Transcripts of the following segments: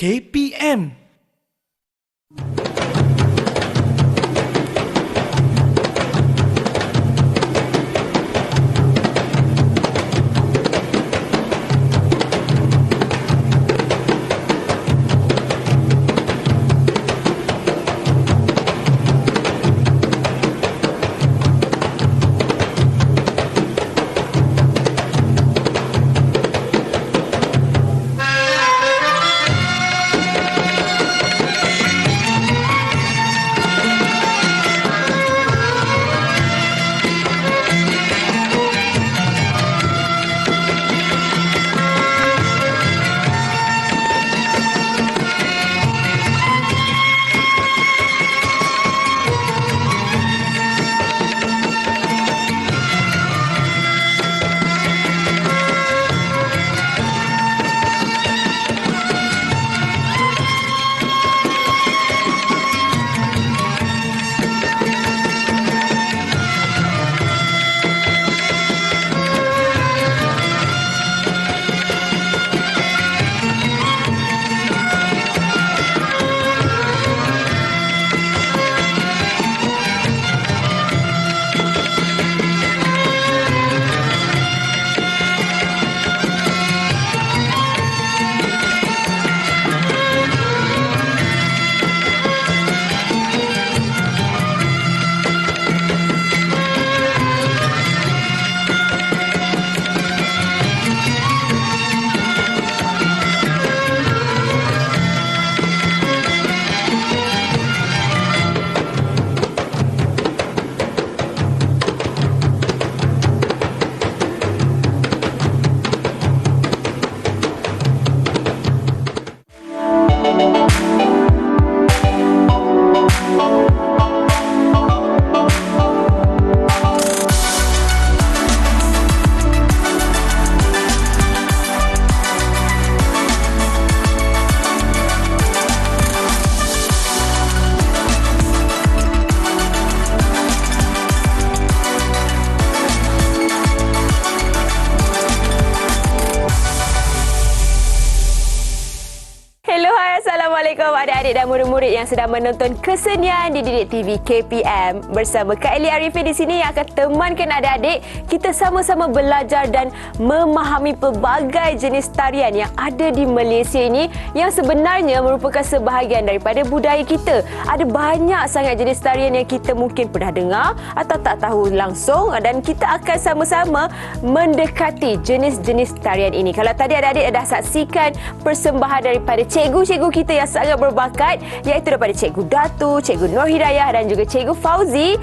KPM. Assalamualaikum adik-adik dan murid-murid yang sedang menonton kesenian di Didik TV KPM. Bersama Kak Elly Arifin di sini yang akan temankan adik-adik kita sama-sama belajar dan memahami pelbagai jenis tarian yang ada di Malaysia ini yang sebenarnya merupakan sebahagian daripada budaya kita. Ada banyak sangat jenis tarian yang kita mungkin pernah dengar atau tak tahu langsung dan kita akan sama-sama mendekati jenis-jenis tarian ini. Kalau tadi adik-adik dah saksikan persembahan daripada cikgu-cikgu kita yang sangat berbakat, iaitu daripada Cikgu Datu, Cikgu Nur Hidayah dan juga Cikgu Fauzi.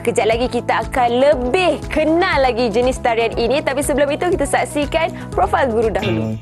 Kejap lagi kita akan lebih kenal lagi jenis tarian ini, tapi sebelum itu kita saksikan profil guru dahulu.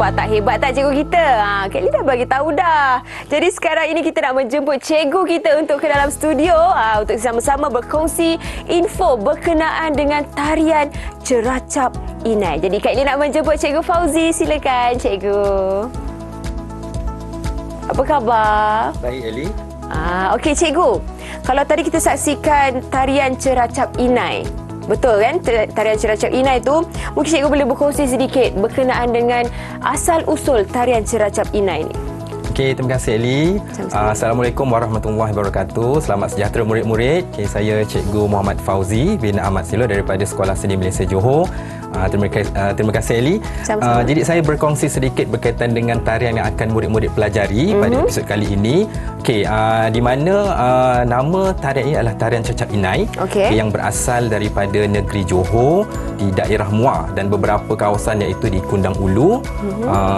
Tak hebat tak cikgu kita? Kak Elly dah bagi tahu dah. Jadi sekarang ini kita nak menjemput cikgu kita untuk ke dalam studio untuk sama-sama berkongsi info berkenaan dengan tarian Ceracap Inai. Jadi Kak Elly nak menjemput Cikgu Fauzi. Silakan cikgu. Apa khabar? Baik Elly. Okey cikgu. Kalau tadi kita saksikan tarian Ceracap Inai, betul kan? Tarian Ceracap Inai tu, mungkin cikgu boleh berkongsi sedikit berkenaan dengan asal-usul tarian Ceracap Inai ni. Okey, terima kasih Elly. Assalamualaikum warahmatullahi wabarakatuh. Selamat sejahtera murid-murid. Okay, saya Cikgu Muhammad Fauzi bin Ahmad Silo daripada Sekolah Seni Malaysia Johor. Terima kasih Elly. Jadi saya berkongsi sedikit berkaitan dengan tarian yang akan murid-murid pelajari pada episod kali ini. Okey, di mana nama tarian ini adalah tarian Ceracap Inai, yang berasal daripada negeri Johor di daerah Muar dan beberapa kawasan iaitu di Kundang Ulu,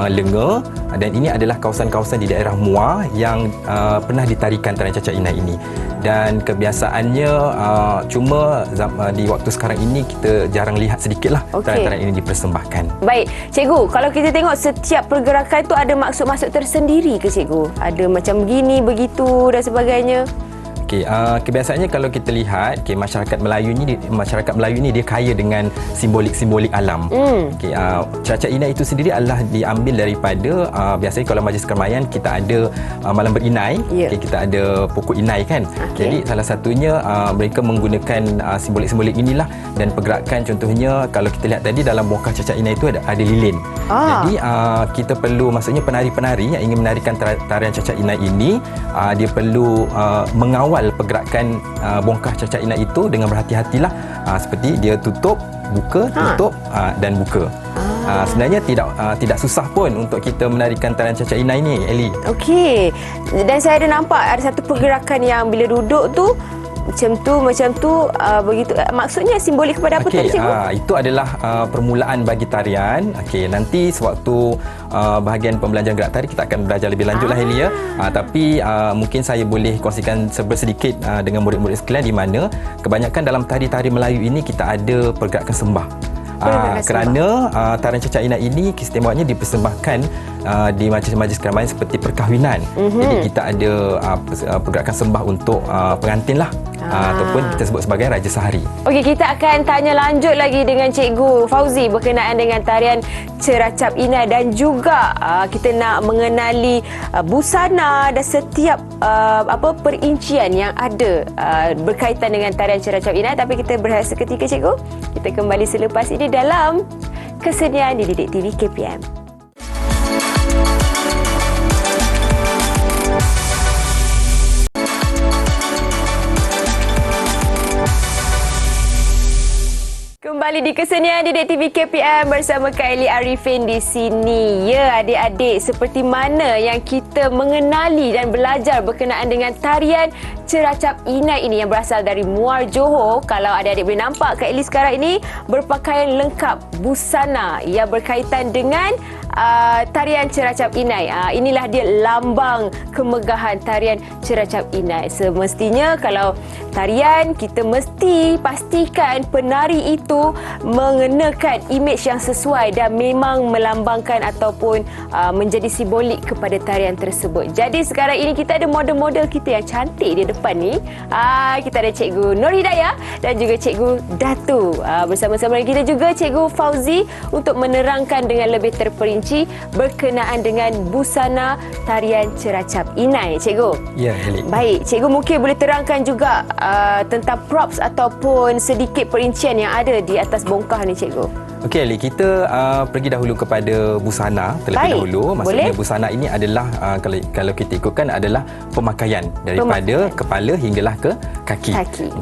Lenga, dan ini adalah kawasan-kawasan di daerah Muar yang pernah ditarikan tarian Ceracap Inai ini. dan kebiasaannya cuma di waktu sekarang ini kita jarang lihat sedikitlah tarian-tarian ini dipersembahkan. Baik, cikgu, kalau kita tengok setiap pergerakan tu ada maksud-maksud tersendiri ke cikgu? Ada macam begini, begitu dan sebagainya? Okey, kebiasaannya kalau kita lihat, masyarakat Melayu ni dia kaya dengan simbolik-simbolik alam. Okey, Ceracap Inai itu sendiri adalah diambil daripada biasanya kalau majlis keramayan kita ada malam berinai, kita ada pokok inai kan. Jadi salah satunya mereka menggunakan simbolik-simbolik inilah, dan pergerakan contohnya kalau kita lihat tadi dalam bongkah Ceracap Inai itu ada lilin. Jadi kita perlu, maksudnya penari-penari yang ingin menarikan tarian Ceracap Inai ini dia perlu mengawal pergerakan bongkah Ceracap Inai itu dengan berhati-hatilah, seperti dia tutup, buka, tutup dan buka. Sebenarnya tidak susah pun untuk kita menarikan tarian Ceracap Inai ni, Ellie. Okey. Dan saya ada nampak ada satu pergerakan yang bila duduk tu macam tu begitu. Maksudnya simbolik kepada apa tadi, cikgu? Itu adalah permulaan bagi tarian. Okey, nanti sewaktu bahagian pembelajaran gerak tari kita akan belajar lebih lanjutlah, Elia. Tapi mungkin saya boleh kongsikan sedikit dengan murid-murid sekalian, di mana kebanyakan dalam tari-tari Melayu ini kita ada pergerakan sembah. Kerana tarian Ceracap Inai ini keistimewanya dipersembahkan di majlis-majlis keramayan seperti perkahwinan. Jadi kita ada pergerakan sembah untuk pengantin lah, ataupun kita sebut sebagai Raja Sehari. Okey, kita akan tanya lanjut lagi dengan Cikgu Fauzi berkenaan dengan tarian Ceracap Inai, dan juga kita nak mengenali busana dan setiap perincian yang ada berkaitan dengan tarian Ceracap Inai. Tapi kita berehat seketika, cikgu. Kita kembali selepas ini dalam Kesenian Dididik TV KPM. Kembali di Kesenian Didik TV KPM bersama Kak Elly Arifin di sini. Ya, adik-adik, seperti mana yang kita mengenali dan belajar berkenaan dengan tarian Ceracap Inai ini yang berasal dari Muar Johor. Kalau adik-adik boleh nampak, Kak Elly sekarang ini berpakaian lengkap busana yang berkaitan dengan tarian Ceracap Inai. Inilah dia lambang kemegahan tarian Ceracap Inai. Semestinya kalau tarian, kita mesti pastikan penari itu mengenakan imej yang sesuai dan memang melambangkan ataupun menjadi simbolik kepada tarian tersebut. Jadi sekarang ini kita ada model-model kita yang cantik di depan ni. Kita ada Cikgu Nur Hidayah dan juga Cikgu Datu. Bersama-sama kita juga Cikgu Fauzi untuk menerangkan dengan lebih terperinci berkenaan dengan busana tarian Ceracap Inai, cikgu. Ya, Elly. Baik, cikgu mungkin boleh terangkan juga tentang props ataupun sedikit perincian yang ada di atas bongkah ni, cikgu. Okey, Elly, kita pergi dahulu kepada busana terlebih dahulu. Maksudnya busana ini adalah kalau kita ikutkan adalah pemakaian daripada kepala hinggalah ke kaki.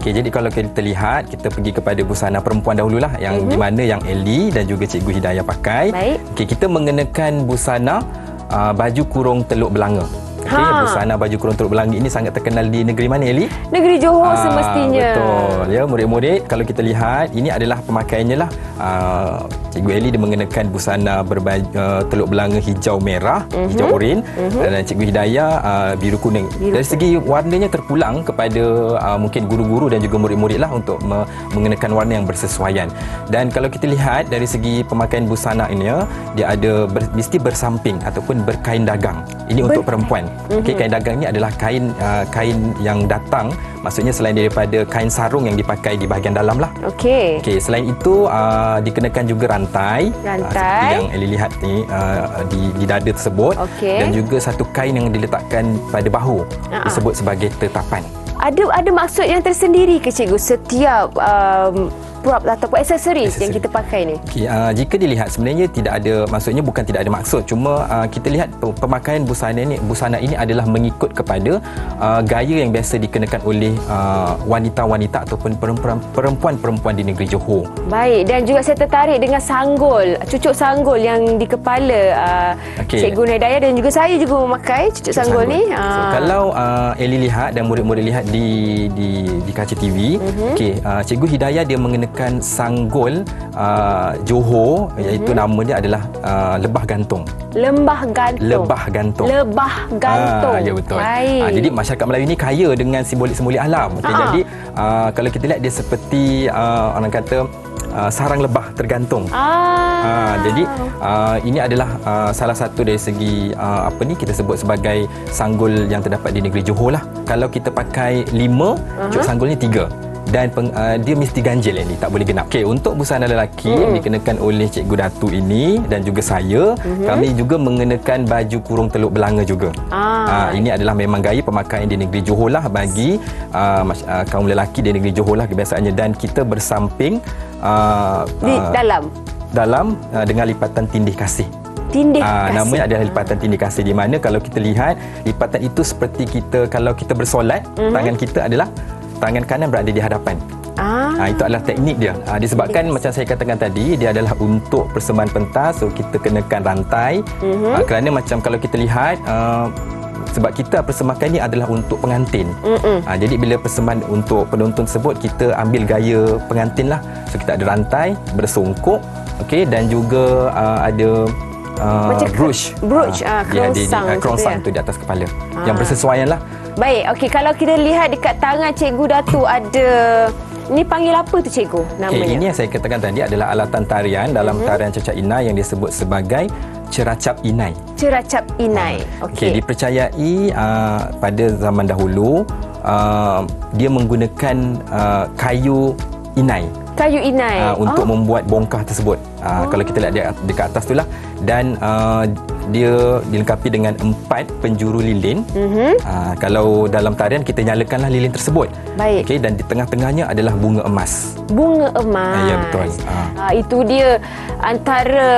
Okey, jadi kalau kita lihat, kita pergi kepada busana perempuan dahululah, yang di mana yang Elly dan juga Cikgu Hidayah pakai. Okey, kita mengenakan busana baju kurung teluk belanga. Okey, busana baju kurung teluk belanga ini sangat terkenal di negeri mana, Elly? Negeri Johor semestinya. Betul. Ya, murid-murid, kalau kita lihat, ini adalah pemakaiannya lah. Cikgu Elly dia mengenakan busana berbaju teluk belanga hijau merah, hijau oren, dan Cikgu Hidayah biru kuning. Dari segi warnanya terpulang kepada mungkin guru-guru dan juga murid-murid lah untuk mengenakan warna yang bersesuaian. Dan kalau kita lihat dari segi pemakaian busana ini, dia ada mesti bersamping ataupun berkain dagang. Ini untuk perempuan. Okey, kain dagang ini adalah kain yang datang, maksudnya selain daripada kain sarung yang dipakai di bahagian dalam lah. Okey, selain itu dikenakan juga rantai. Seperti yang Elly lihat ni di dada tersebut. Dan juga satu kain yang diletakkan pada bahu, disebut sebagai tetapan. Ada maksud yang tersendiri ke, cikgu, setiap prop ataupun aksesoris yang kita pakai ni? Okay, jika dilihat sebenarnya tidak ada, maksudnya bukan tidak ada maksud, cuma kita lihat pemakaian busana ini adalah mengikut kepada gaya yang biasa dikenakan oleh wanita-wanita ataupun perempuan-perempuan di negeri Johor. Baik, dan juga saya tertarik dengan sanggul, cucuk sanggul yang di kepala Cikgu Nur Hidayah, dan juga saya juga memakai cucuk sanggul ni. So, kalau Elly lihat dan murid-murid lihat di kaca TV, Cikgu Hidayah dia mengenakan merupakan sanggul Johor, iaitu nama dia adalah lebah gantung. Lembah gantung. Lebah gantung. Lebah gantung. Ya, betul. Baik. Jadi masyarakat Melayu ni kaya dengan simbolik-simbolik alam. Okay, jadi kalau kita lihat dia seperti orang kata sarang lebah tergantung. Jadi ini adalah salah satu dari segi kita sebut sebagai sanggul yang terdapat di negeri Johor lah. Kalau kita pakai 5, cuk sanggulnya 3. Dan dia mesti ganjil ini, tak boleh genap. Okey, untuk busana lelaki yang dikenakan oleh Cikgu Datuk ini dan juga saya, kami juga mengenakan baju kurung teluk belanga juga. Ini adalah memang gaya pemakaian di negeri Johor lah bagi kaum lelaki di negeri Johor lah kebiasaannya, dan kita bersamping di dalam dengan lipatan tindih kasih. Tindih kasih. Namanya adalah lipatan tindih kasih, di mana kalau kita lihat lipatan itu seperti kita kalau kita bersolat, tangan kita adalah tangan kanan berada di hadapan. Itu adalah teknik dia. Disebabkan macam saya katakan tadi, dia adalah untuk persembahan pentas, so kita kenakan rantai. Kerana macam kalau kita lihat sebab kita persembahkan ni adalah untuk pengantin. Jadi bila persembahan untuk penonton tersebut, kita ambil gaya pengantin lah. So kita ada rantai bersongkok, dan juga ada brooch. Kerongsang tu di atas kepala. Yang bersesuaian lah. Baik, okey, kalau kita lihat dekat tangan Cikgu Datuk ada, ni panggil apa tu Cikgu namanya? Ini yang saya katakan tadi adalah alatan tarian dalam tarian Ceracap Inai yang disebut sebagai Ceracap Inai. Ceracap Inai. Okey. Dipercayai pada zaman dahulu dia menggunakan kayu inai. Kayu inai untuk membuat bongkah tersebut. Kalau kita lihat dekat atas itulah, dan dia dilengkapi dengan 4 penjuru lilin. Kalau dalam tarian kita nyalakanlah lilin tersebut. Baik. Dan di tengah-tengahnya adalah bunga emas. Bunga emas. Ya, betul. Itu dia antara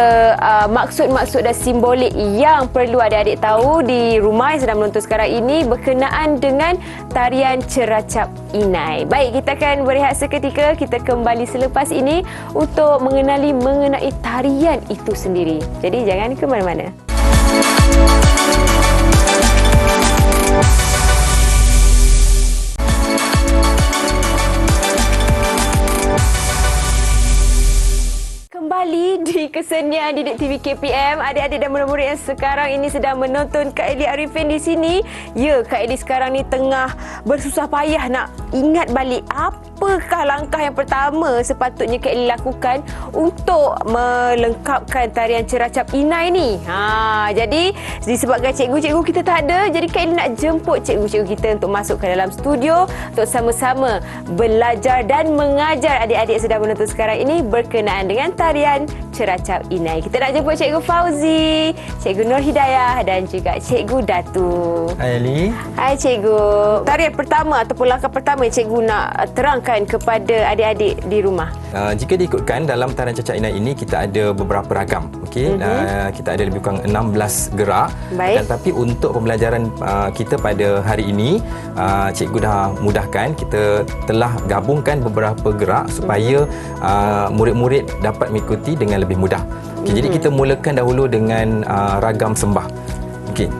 maksud-maksud dan simbolik yang perlu adik-adik tahu di rumah yang sedang menonton sekarang ini berkenaan dengan tarian Ceracap Inai. Baik, kita akan berehat seketika. Kita kembali selepas ini untuk mengenai tarian itu sendiri. Jadi jangan ke mana-mana. Kembali di kesenian Didik TV KPM, adik-adik dan murid-murid yang sekarang ini sedang menonton Kak Elly Arifin di sini. Ya, Kak Elly sekarang ni tengah bersusah payah nak ingat balik apakah langkah yang pertama sepatutnya Kak Elly lakukan untuk melengkapkan tarian Ceracap Inai ni. Jadi disebabkan cikgu-cikgu kita tak ada, jadi Kak Elly nak jemput cikgu-cikgu kita untuk masuk ke dalam studio untuk sama-sama belajar dan mengajar adik-adik sedang menonton sekarang ini berkenaan dengan tarian Ceracap Inai. Kita nak jemput Cikgu Fauzi, Cikgu Nur Hidayah dan juga Cikgu Datu. Hai Elly. Hai Cikgu. Tarian pertama ataupun langkah pertama yang Cikgu nak terangkan kepada adik-adik di rumah. Jika diikutkan dalam tarian Ceracap Inai ini, kita ada beberapa ragam. Kita ada lebih kurang 16 gerak. Baik. Tapi untuk pembelajaran kita pada hari ini, cikgu dah mudahkan. Kita telah gabungkan beberapa gerak supaya murid-murid dapat mengikuti dengan lebih mudah. Jadi kita mulakan dahulu dengan ragam sembah.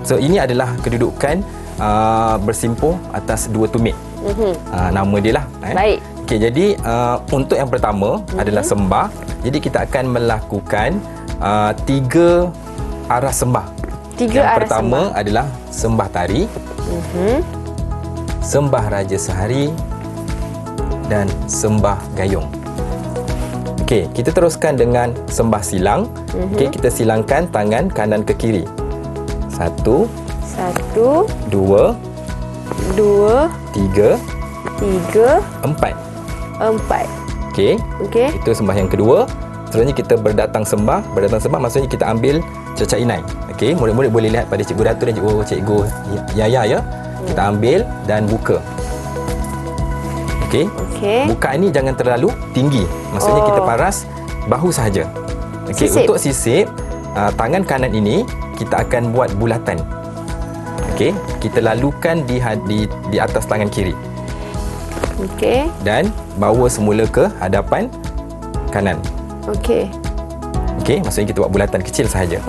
So ini adalah kedudukan bersimpuh atas 2 tumit. Nama dia lah. Baik. Jadi untuk yang pertama adalah sembah. Jadi kita akan melakukan 3 arah sembah. Yang pertama adalah sembah tari, sembah Raja Sehari dan sembah gayung. Kita teruskan dengan sembah silang. Kita silangkan tangan kanan ke kiri. 1, 2, 3, 4. Itu sembah yang kedua. Seterusnya kita berdatang sembah maksudnya kita ambil Ceracap Inai. Murid-murid boleh lihat pada Cikgu Datu dan Cikgu Yaya ya. Kita ambil dan buka. Bukaan ni jangan terlalu tinggi. Maksudnya kita paras bahu sahaja. Untuk sisip, tangan kanan ini kita akan buat bulatan. Kita lalukan di atas tangan kiri. Dan bawa semula ke hadapan kanan. Maksudnya kita buat bulatan kecil sahaja.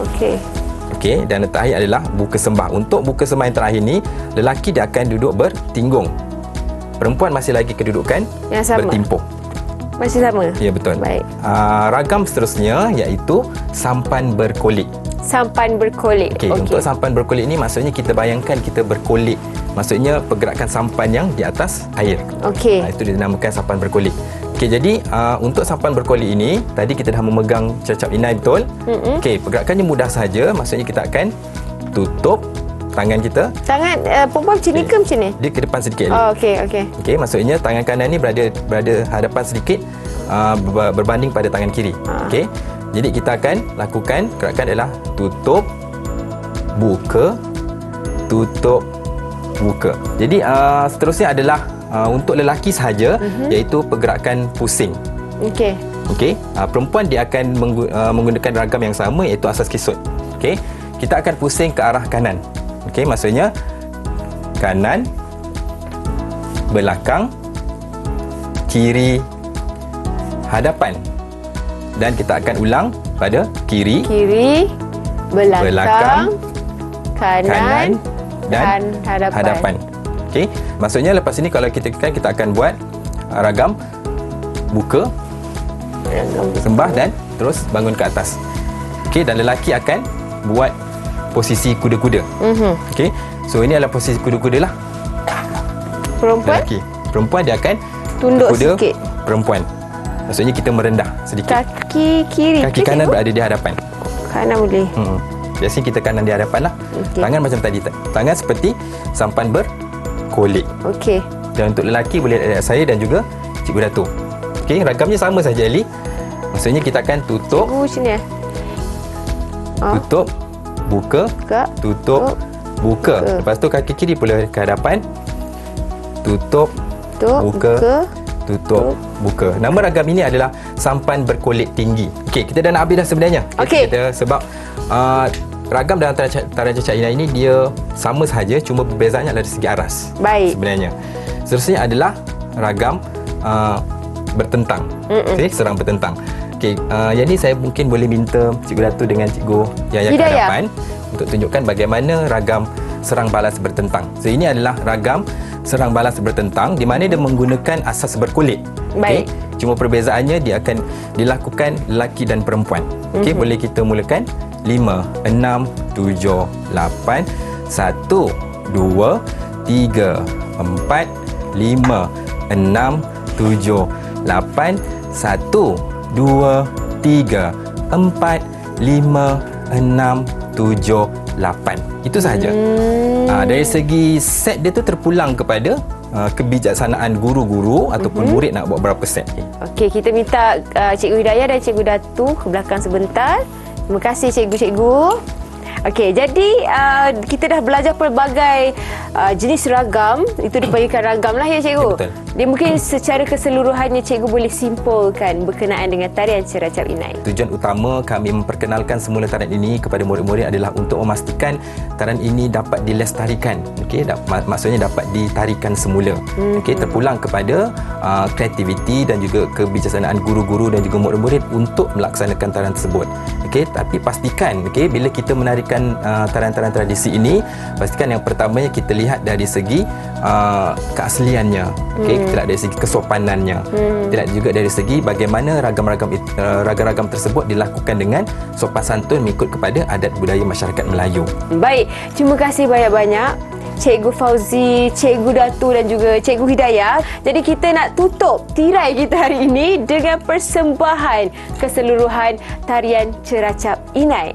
Dan yang terakhir adalah buka sembah. Untuk buka sembah yang terakhir ni, lelaki dia akan duduk bertinggung. Perempuan masih lagi kedudukan yang sama, bertimpuh. Masih sama? Ya, betul. Baik. Ragam seterusnya iaitu sampan berkolik. Sampan berkolik. Okey, untuk sampan berkolik ni maksudnya kita bayangkan kita berkolik. Maksudnya pergerakan sampan yang di atas air. Okey. Itu dinamakan sampan berkolik. Okey, jadi untuk sampan berkolik ini tadi kita dah memegang cercap inai, betul? Okey, pergerakannya mudah saja. Maksudnya kita akan tutup tangan kita. Tangan perempuan macam ni ke macam ni? Dia ke depan sedikit. Oh, okey, okey. Okey, maksudnya tangan kanan ni berada hadapan sedikit berbanding pada tangan kiri. Okey. Jadi kita akan lakukan gerakan adalah tutup, buka, tutup, buka. Jadi seterusnya adalah untuk lelaki sahaja, iaitu pergerakan pusing. Okey. Okey, perempuan dia akan menggunakan ragam yang sama, iaitu asas kisut. Okey, kita akan pusing ke arah kanan. Okey, maksudnya kanan, belakang, kiri, hadapan. Dan kita akan ulang pada kiri, belakang, kanan dan hadapan. Okey, maksudnya lepas ini kalau kita akan buat ragam buka, sembah dan terus bangun ke atas. Okey, dan lelaki akan buat posisi kuda-kuda. Okey, so ini adalah posisi kuda-kuda lah. Perempuan dia akan tunduk kuda sikit. Perempuan. Maksudnya kita merendah sedikit. Kaki kiri. Kaki kanan berada di hadapan. Kanan boleh. Biasanya kita kanan di hadapan lah. Tangan macam tadi. Tangan seperti sampan berkolik. Okey. Dan untuk lelaki boleh lihat saya dan juga Cikgu Datuk. Okey, ragamnya sama saja, Ali. Maksudnya kita akan tutup. Macam ni. Tutup, buka, tutup, buka. Lepas tu kaki kiri boleh ke hadapan. Tutup, buka, tutup, buka. Nama ragam ini adalah sampan berkolik tinggi. Okey, kita dah nak habis dah sebenarnya. Okey. Sebab ragam dalam tarian cercap inai ini dia sama sahaja, cuma perbezaannya adalah dari segi aras. Baik. Sebenarnya. Seterusnya adalah ragam bertentang. Okey, serang bertentang. Okey, yang ni saya mungkin boleh minta Cikgu Datuk dengan Cikgu Yaya ke hadapan untuk tunjukkan bagaimana ragam serang balas bertentang. So ini adalah ragam serang balas bertentang di mana dia menggunakan asas berkulit. Baik. Okay? Cuma perbezaannya dia akan dilakukan lelaki dan perempuan. Okey, boleh kita mulakan 5, 6, 7, 8, 1, 2, 3, 4, 5, 6, 7, 8, 1, 2, 3, 4, 5, 6, 7, 8. Itu sahaja. Dari segi set dia tu terpulang kepada kebijaksanaan guru-guru ataupun murid nak buat berapa set. Okey, kita minta Cikgu Hidayah dan Cikgu Datu ke belakang sebentar. Terima kasih cikgu-cikgu. Okey, jadi kita dah belajar pelbagai jenis ragam. Itu dipanggilkan ragam lah ya cikgu. Ya, betul. Dia mungkin secara keseluruhannya cikgu boleh simpulkan berkenaan dengan tarian cercap inai. Tujuan utama kami memperkenalkan semula tarian ini kepada murid-murid adalah untuk memastikan tarian ini dapat dilestarikan. Okey, maksudnya dapat ditarikan semula. Okey, terpulang kepada kreativiti dan juga kebijaksanaan guru-guru dan juga murid-murid untuk melaksanakan tarian tersebut. Okey, tapi pastikan bila kita menarikan tarian-tarian tradisi ini, pastikan yang pertamanya kita lihat dari segi keasliannya. Okey, kita lihat dari segi kesopanannya. Kita lihat juga dari segi bagaimana ragam-ragam tersebut dilakukan dengan sopan santun mengikut kepada adat budaya masyarakat Melayu. Baik, terima kasih banyak-banyak Cikgu Fauzi, Cikgu Datu dan juga Cikgu Hidayah. Jadi kita nak tutup tirai kita hari ini dengan persembahan keseluruhan tarian cercap inai.